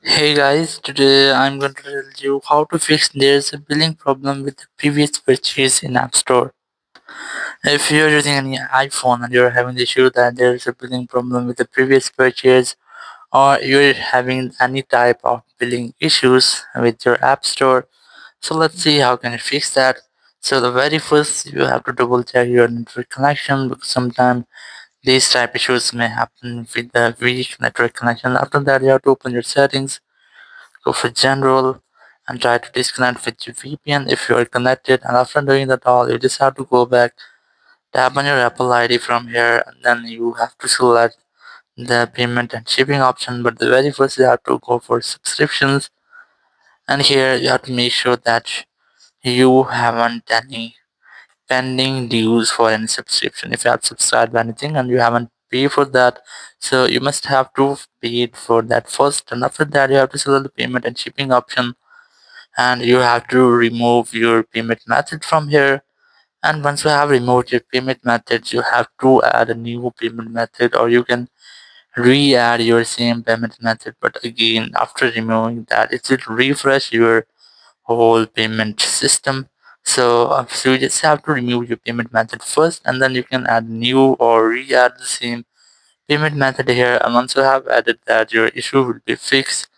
Hey guys, today I'm going to tell you how to fix there's a billing problem with the previous purchase in App Store. If you're using any iPhone and you're having the issue that there's a billing problem with the previous purchase, or you're having any type of billing issues with your App Store, so let's see how can you fix that. So the very first you have to double check your network connection because sometimes these type issues may happen with the weak network connection. After that you have to open your settings, go for general and try to disconnect with your VPN if you are connected, and after doing that all you just have to go back, tap on your Apple ID from here, and then you have to select the payment and shipping option. But the very first you have to go for subscriptions, and here you have to make sure that you haven't any pending dues for any subscription. If you have subscribed anything and you haven't paid for that, so you must have to pay it for that first, and after that you have to select the payment and shipping option, and you have to remove your payment method from here. And once you have removed your payment method, you have to add a new payment method, or you can re-add your same payment method. But again, after removing that, it will refresh your whole payment system. So you just have to remove your payment method first, and then you can add new or re-add the same payment method here. And once you have added that, your issue will be fixed.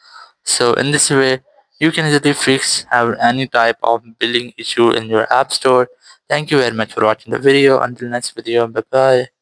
So in this way, you can easily fix have any type of billing issue in your app store. Thank you very much for watching the video. Until next video, bye bye.